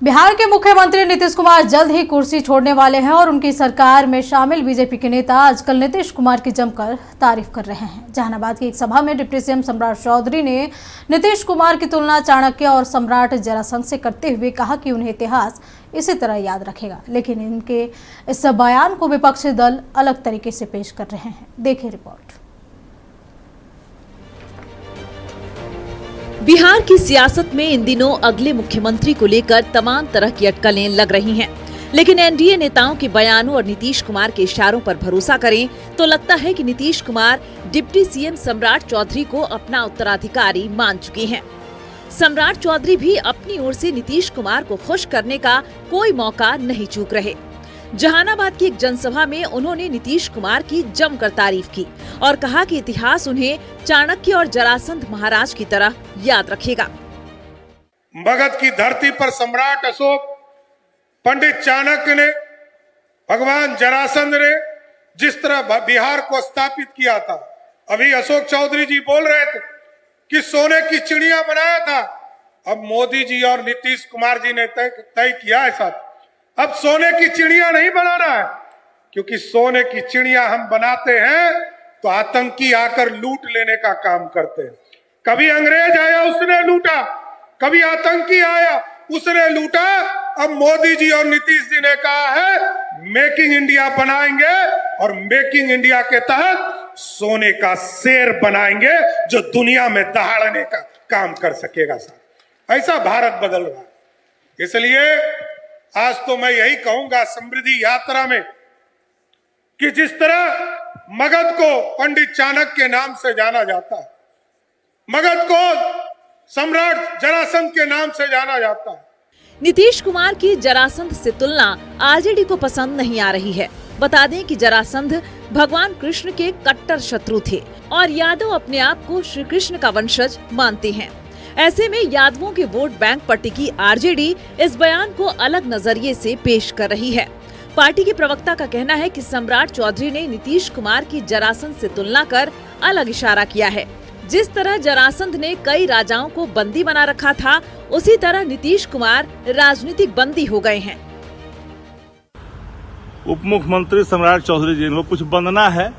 बिहार के मुख्यमंत्री नीतीश कुमार जल्द ही कुर्सी छोड़ने वाले हैं और उनकी सरकार में शामिल बीजेपी के नेता आजकल नीतीश कुमार की जमकर तारीफ कर रहे हैं। जहानाबाद की एक सभा में डिप्टी सीएम सम्राट चौधरी ने नीतीश कुमार की तुलना चाणक्य और सम्राट जरासंध से करते हुए कहा कि उन्हें इतिहास इसी तरह याद रखेगा, लेकिन इनके इस बयान को विपक्षी दल अलग तरीके से पेश कर रहे हैं। देखिए रिपोर्ट। बिहार की सियासत में इन दिनों अगले मुख्यमंत्री को लेकर तमाम तरह की अटकलें लग रही हैं, लेकिन एनडीए नेताओं के बयानों और नीतीश कुमार के इशारों पर भरोसा करें तो लगता है कि नीतीश कुमार डिप्टी सीएम सम्राट चौधरी को अपना उत्तराधिकारी मान चुके हैं। सम्राट चौधरी भी अपनी ओर से नीतीश कुमार को खुश करने का कोई मौका नहीं चूक रहे। जहानाबाद की एक जनसभा में उन्होंने नीतीश कुमार की जमकर तारीफ की और कहा कि इतिहास उन्हें चाणक्य और जरासंध महाराज की तरह याद रखेगा। मगध की धरती पर सम्राट अशोक, पंडित चाणक्य ने, भगवान जरासंध ने जिस तरह बिहार को स्थापित किया था, अभी अशोक चौधरी जी बोल रहे थे कि सोने की चिड़िया बनाया था। अब मोदी जी और नीतीश कुमार जी ने तय किया है साथ, अब सोने की चिड़िया नहीं बनाना है, क्योंकि सोने की चिड़िया हम बनाते हैं तो आतंकी आकर लूट लेने का काम करते हैं। कभी अंग्रेज आया उसने लूटा, कभी आतंकी आया उसने लूटा। अब मोदी जी और नीतीश जी ने कहा है मेकिंग इंडिया बनाएंगे और मेकिंग इंडिया के तहत सोने का शेर बनाएंगे जो दुनिया में दहाड़ने का काम कर सकेगा। साहब, ऐसा भारत बदल रहा है। इसलिए आज तो मैं यही कहूंगा समृद्धि यात्रा में कि जिस तरह मगध को पंडित चाणक्य के नाम से जाना जाता है, मगध को सम्राट जरासंध के नाम से जाना जाता है। नीतीश कुमार की जरासंध से तुलना आरजेडी को पसंद नहीं आ रही है। बता दें कि जरासंध भगवान कृष्ण के कट्टर शत्रु थे और यादव अपने आप को श्री कृष्ण का वंशज मानते हैं। ऐसे में यादवों के वोट बैंक पर टिकी आरजेडी इस बयान को अलग नजरिए से पेश कर रही है। पार्टी के प्रवक्ता का कहना है कि सम्राट चौधरी ने नीतीश कुमार की जरासंध से तुलना कर अलग इशारा किया है। जिस तरह जरासंध ने कई राजाओं को बंदी बना रखा था, उसी तरह नीतीश कुमार राजनीतिक बंदी हो गए हैं। उप मुख्यमंत्री सम्राट चौधरी जी को कुछ बंधना है।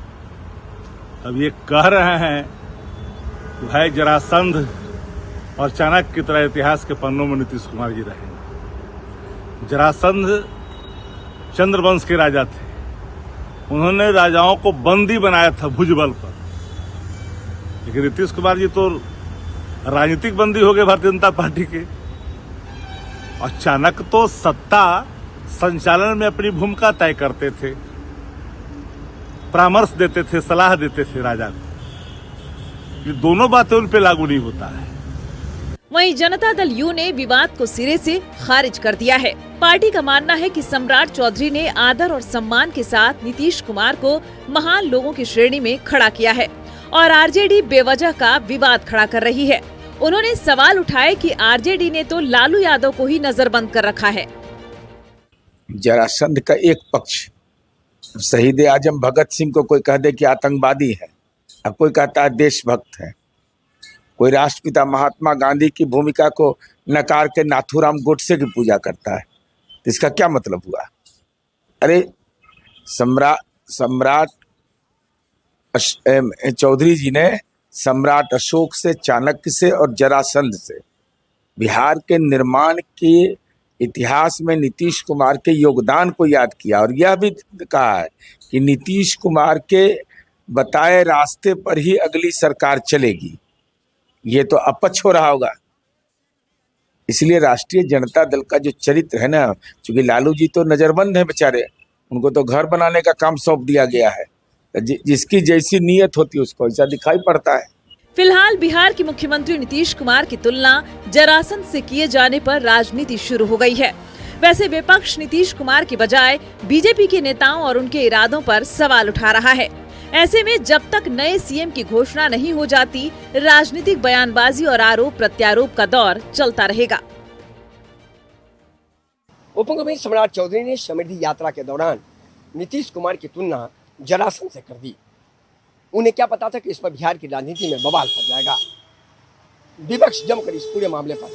अब ये कह रहे हैं कि भाई जरासंध और चाणक्य की तरह इतिहास के पन्नों में नीतीश कुमार जी रहे। जरासंध चंद्रवंश के राजा थे, उन्होंने राजाओं को बंदी बनाया था भुजबल पर, लेकिन नीतीश कुमार जी तो राजनीतिक बंदी हो गए भारतीय जनता पार्टी के। और चाणक्य तो सत्ता संचालन में अपनी भूमिका तय करते थे, परामर्श देते थे, सलाह देते थे राजा को। ये दोनों बातें उन पे लागू नहीं होता है। वहीं जनता दल यू ने विवाद को सिरे से खारिज कर दिया है। पार्टी का मानना है कि सम्राट चौधरी ने आदर और सम्मान के साथ नीतीश कुमार को महान लोगों की श्रेणी में खड़ा किया है और आरजेडी बेवजह का विवाद खड़ा कर रही है। उन्होंने सवाल उठाए कि आरजेडी ने तो लालू यादव को ही नजरबंद कर रखा है। जरासंध का एक पक्ष, शहीद आजम भगत सिंह को कोई कह दे कि आतंकवादी है, अब कोई कहता है देशभक्त है, कोई राष्ट्रपिता महात्मा गांधी की भूमिका को नकार के नाथूराम गोडसे की पूजा करता है, तो इसका क्या मतलब हुआ? अरे सम्राट चौधरी जी ने सम्राट अशोक से, चाणक्य से और जरासंध से बिहार के निर्माण के इतिहास में नीतीश कुमार के योगदान को याद किया और यह भी कहा है कि नीतीश कुमार के बताए रास्ते पर ही अगली सरकार चलेगी। ये तो अपच हो रहा होगा। इसलिए राष्ट्रीय जनता दल का जो चरित्र है ना, क्योंकि लालू जी तो नजरबंद है बेचारे, उनको तो घर बनाने का काम सौंप दिया गया है, जिसकी जैसी नीयत होती है उसको ऐसा दिखाई पड़ता है। फिलहाल बिहार के मुख्यमंत्री नीतीश कुमार की तुलना जरासंध से किए जाने पर राजनीति शुरू हो गई है। वैसे विपक्ष नीतीश कुमार के बजाय बीजेपी के नेताओं और उनके इरादों पर सवाल उठा रहा है। ऐसे में जब तक नए सीएम की घोषणा नहीं हो जाती, राजनीतिक बयानबाजी और आरोप प्रत्यारोप का दौर चलता रहेगा। उप मुख्यमंत्री सम्राट चौधरी ने समृद्धि यात्रा के दौरान नीतीश कुमार की तुलना जरासंध से कर दी। उन्हें क्या पता था कि इस पर बिहार की राजनीति में बवाल फट जाएगा। विपक्ष जमकर इस पूरे मामले पर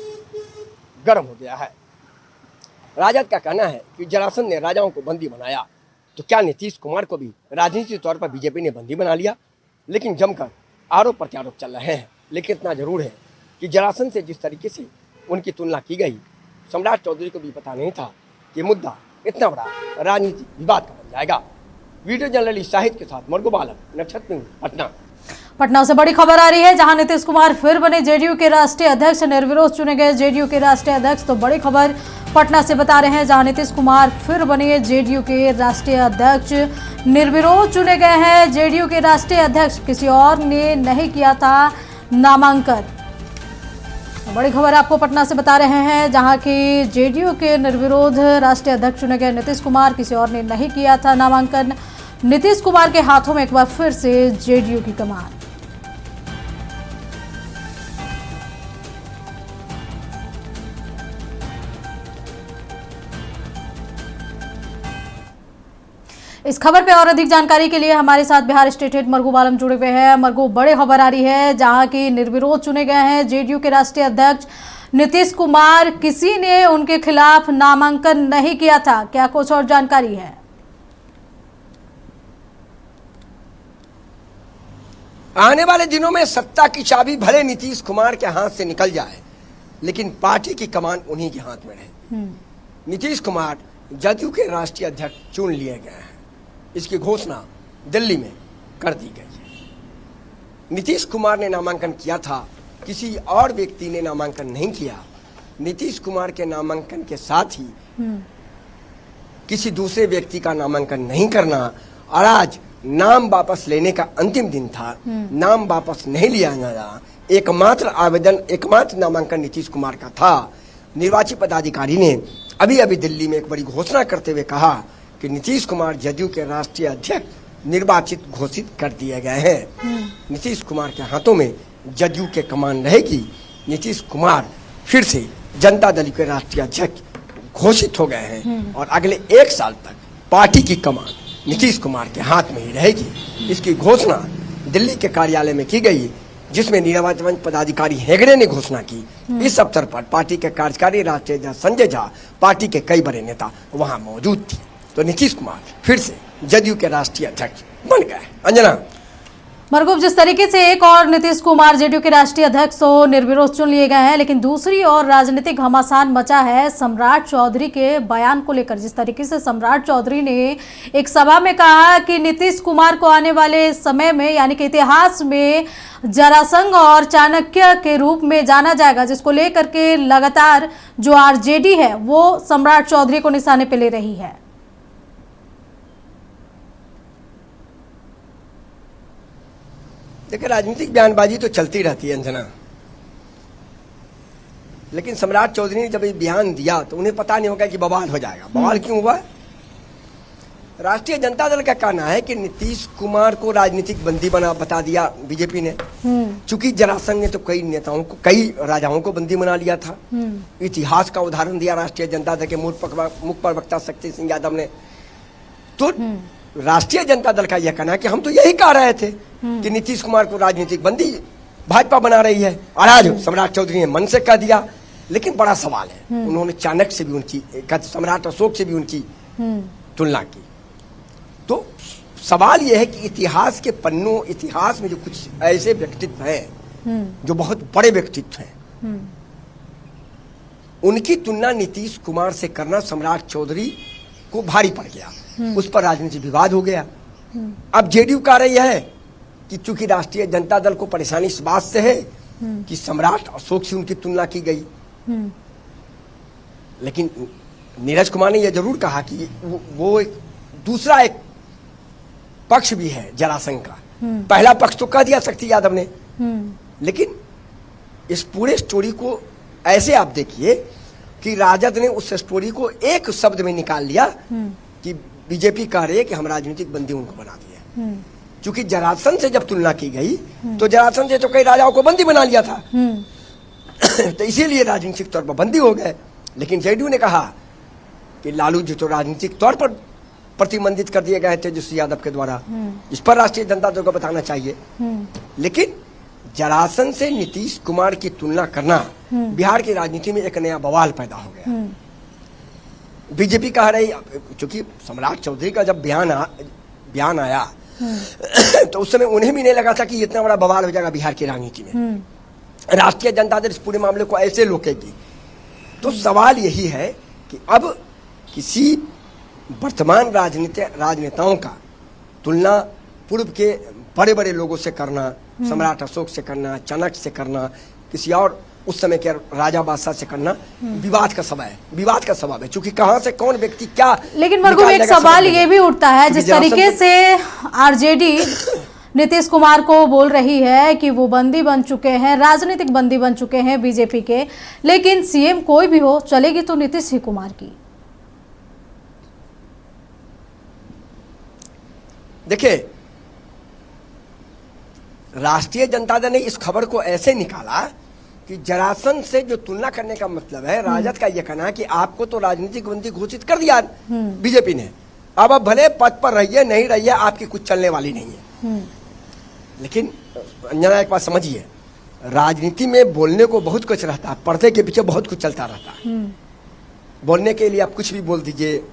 गर्म हो गया है। राजद का कहना है कि जरासंध ने राजाओं को बंदी बनाया, तो क्या नीतीश कुमार को भी राजनीतिक तौर पर बीजेपी ने बंदी बना लिया? लेकिन जमकर आरोप प्रत्यारोप चल रहे हैं। लेकिन इतना जरूर है कि जरासंध से जिस तरीके से उनकी तुलना की गई, सम्राट चौधरी को भी पता नहीं था कि मुद्दा इतना बड़ा राजनीतिक विवाद का बन जाएगा। वीडियो जर्नलिस्ट शाहिद के साथ मरगू बालक, नक्षत्र न्यूज़, पटना। पटना से बड़ी खबर आ रही है, जहां नीतीश कुमार फिर बने जेडीयू के राष्ट्रीय अध्यक्ष, निर्विरोध चुने गए जेडीयू के राष्ट्रीय अध्यक्ष। तो बड़ी खबर पटना से बता रहे हैं, जहां नीतीश कुमार फिर बने जेडीयू के राष्ट्रीय अध्यक्ष, निर्विरोध चुने गए हैं जेडीयू के राष्ट्रीय अध्यक्ष। किसी और ने नहीं किया था नामांकन। बड़ी खबर आपको पटना से बता रहे हैं, जहां की जेडीयू के निर्विरोध राष्ट्रीय अध्यक्ष चुने गए नीतीश कुमार, किसी और ने नहीं किया था नामांकन। नीतीश कुमार के हाथों में एक बार फिर से जेडीयू की कमान। इस खबर पे और अधिक जानकारी के लिए हमारे साथ बिहार स्टेट हेड मरगू बालम जुड़े हुए हैं। मरगू, बड़ी खबर आ रही है, जहां की निर्विरोध चुने गए हैं जेडीयू के राष्ट्रीय अध्यक्ष नीतीश कुमार, किसी ने उनके खिलाफ नामांकन नहीं किया था, क्या कुछ और जानकारी है? आने वाले दिनों में सत्ता की चाबी भले नीतीश कुमार के हाथ से निकल जाए, लेकिन पार्टी की कमान उन्हीं के हाथ में रहेगी। नीतीश कुमार जदयू के राष्ट्रीय अध्यक्ष चुन लिए गए हैं। इसकी घोषणा दिल्ली में कर दी गई है। नीतीश कुमार ने नामांकन किया था, किसी और व्यक्ति ने नामांकन नहीं किया। नीतीश कुमार के नामांकन के साथ ही किसी दूसरे व्यक्ति का नामांकन नहीं करना, और आज नाम वापस लेने का अंतिम दिन था, नाम वापस नहीं लिया गया। एकमात्र आवेदन, एकमात्र नामांकन नीतीश कुमार का था। निर्वाची पदाधिकारी ने अभी अभी दिल्ली में एक बड़ी घोषणा करते हुए कहा कि नीतीश कुमार जदयू के राष्ट्रीय अध्यक्ष निर्वाचित घोषित कर दिए गए हैं। नीतीश कुमार के हाथों में जदयू के कमान रहेगी। नीतीश कुमार फिर से जनता दल के राष्ट्रीय अध्यक्ष घोषित हो गए हैं और अगले 1 साल तक पार्टी की कमान नीतीश कुमार के हाथ में ही रहेगी। इसकी घोषणा दिल्ली के कार्यालय में की गई, जिसमें निर्वाचन पदाधिकारी हेगड़े ने घोषणा की। इस अवसर पर पार्टी के कार्यकारी राष्ट्रीय अध्यक्ष संजय झा, पार्टी के कई बड़े नेता वहां मौजूद थे। तो नीतीश कुमार फिर से जदयू के राष्ट्रीय अध्यक्ष बन गए। अंजना, मरगूब, जिस तरीके से एक और नीतीश कुमार जेडीयू के राष्ट्रीय अध्यक्ष तो निर्विरोध चुन लिए गए हैं, लेकिन दूसरी ओर राजनीतिक घमासान मचा है सम्राट चौधरी के बयान को लेकर। जिस तरीके से सम्राट चौधरी ने एक सभा में कहा कि नीतीश कुमार को आने वाले समय में, यानी कि इतिहास में, जरासंध और चाणक्य के रूप में जाना जाएगा, जिसको लेकर के लगातार जो आरजेडी है वो सम्राट चौधरी को निशाने पे ले रही है। देखिए, राजनीतिक बयानबाजी तो चलती रहती है अंजना, लेकिन सम्राट चौधरी ने जब ये बयान दिया तो उन्हें पता नहीं होगा कि बवाल हो जाएगा। बवाल क्यों हुआ? राष्ट्रीय जनता दल का कहना है कि नीतीश कुमार को राजनीतिक बंदी बता दिया बीजेपी ने, चूंकि जरासंध ने तो कई नेताओं को, कई राजाओं को बंदी बना लिया था। इतिहास का उदाहरण दिया राष्ट्रीय जनता दल के मुख्य प्रवक्ता शक्ति सिंह यादव ने। तो राष्ट्रीय जनता दल का यह कहना है कि हम तो यही कह रहे थे कि नीतीश कुमार को राजनीतिक बंदी भाजपा बना रही है, और आज सम्राट चौधरी ने मन से कह दिया। लेकिन बड़ा सवाल है, उन्होंने चाणक्य से भी उनकी, सम्राट अशोक से भी उनकी तुलना की। तो सवाल यह है कि इतिहास के पन्नों, इतिहास में जो कुछ ऐसे व्यक्तित्व हैं जो बहुत बड़े व्यक्तित्व हैं, उनकी तुलना नीतीश कुमार से करना सम्राट चौधरी को भारी पड़ गया। उस पर राजनीतिक विवाद हो गया। अब जेडीयू कह रही है कि चूंकि राष्ट्रीय जनता दल को परेशानी इस बात से है कि सम्राट अशोक से उनकी तुलना की गई, लेकिन नीरज कुमार ने यह जरूर कहा कि वो एक दूसरा एक पक्ष भी है जरासंध का। पहला पक्ष तो कह दिया शक्ति यादव ने, लेकिन इस पूरे स्टोरी को ऐसे आप देखिए कि राजद ने उस स्टोरी को एक शब्द में निकाल लिया कि बीजेपी कह रही है कि हम राजनीतिक बंदी उनको बना दिए। चूंकि जरासंध से जब तुलना की गई तो जरासंध से तो कई राजाओं को बंदी बना लिया था, तो इसीलिए राजनीतिक तौर पर बंदी हो गए। लेकिन जेडीयू ने कहा कि लालू जी तो राजनीतिक तौर पर प्रतिबंधित कर दिए गए थे तेजस्वी यादव के द्वारा, इस पर राष्ट्रीय जनता दल को बताना चाहिए। लेकिन जरासंध से नीतीश कुमार की तुलना करना बिहार की राजनीति में एक नया बवाल पैदा हो गया। बीजेपी कह रही, क्योंकि सम्राट चौधरी का जब बयान आया तो उस समय उन्हें भी नहीं लगा था कि इतना बड़ा बवाल हो जाएगा बिहार की राजनीति में, राष्ट्रीय जनता दल इस पूरे मामले को ऐसे रोकेगी। तो सवाल यही है कि अब किसी वर्तमान राजनेताओं का तुलना पूर्व के बड़े बड़े लोगों से करना, सम्राट अशोक से करना, चाणक्य से करना, किसी और उस समय के राजा बादशाह से करना विवाद का सबब है, क्योंकि कहां से कौन व्यक्ति क्या। लेकिन मरगूब एक सवाल ये भी उठता है, जिस तरीके से आरजेडी नीतीश कुमार को बोल रही है कि वो बंदी बन चुके हैं, राजनीतिक बंदी बन चुके हैं बीजेपी के, लेकिन सीएम कोई भी हो चलेगी तो नीतीश ही कुमार की। देखिए, राष्ट्रीय जनता दल ने इस खबर को ऐसे निकाला कि जरासंध से जो तुलना करने का मतलब है, राजद का यह कहना है कि आपको तो राजनीतिक बंदी घोषित कर दिया बीजेपी ने, अब आप भले पद पर रहिए नहीं रहिए, आपकी कुछ चलने वाली नहीं है। लेकिन अंजना एक बात समझिए, राजनीति में बोलने को बहुत कुछ रहता है, पर्दे के पीछे बहुत कुछ चलता रहता है। बोलने के लिए आप कुछ भी बोल दीजिए,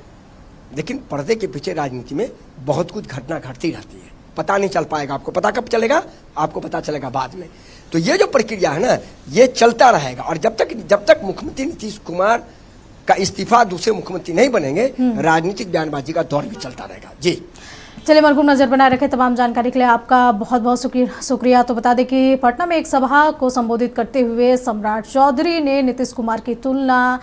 लेकिन पर्दे के पीछे राजनीति में बहुत कुछ घटना घटती रहती है, पता नहीं चल पाएगा। आपको पता कब चलेगा? आपको पता चलेगा बाद में। तो ये जो प्रक्रिया है ना, ये चलता रहेगा, और जब तक मुख्यमंत्री नीतीश कुमार का इस्तीफा दूसरे मुख्यमंत्री नहीं बनेंगे, राजनीतिक बयानबाजी का दौर भी चलता रहेगा। जी चलिए मरगूब, नजर बनाए रखे। तमाम जानकारी के लिए आपका बहुत बहुत शुक्रिया। तो बता दें कि पटना में एक सभा को संबोधित करते हुए सम्राट चौधरी ने नीतीश कुमार की तुलना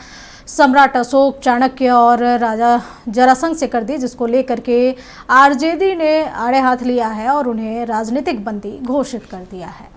सम्राट अशोक, चाणक्य और राजा जरासंध से कर दी, जिसको लेकर के आरजेडी ने आड़े हाथ लिया है और उन्हें राजनीतिक बंदी घोषित कर दिया है।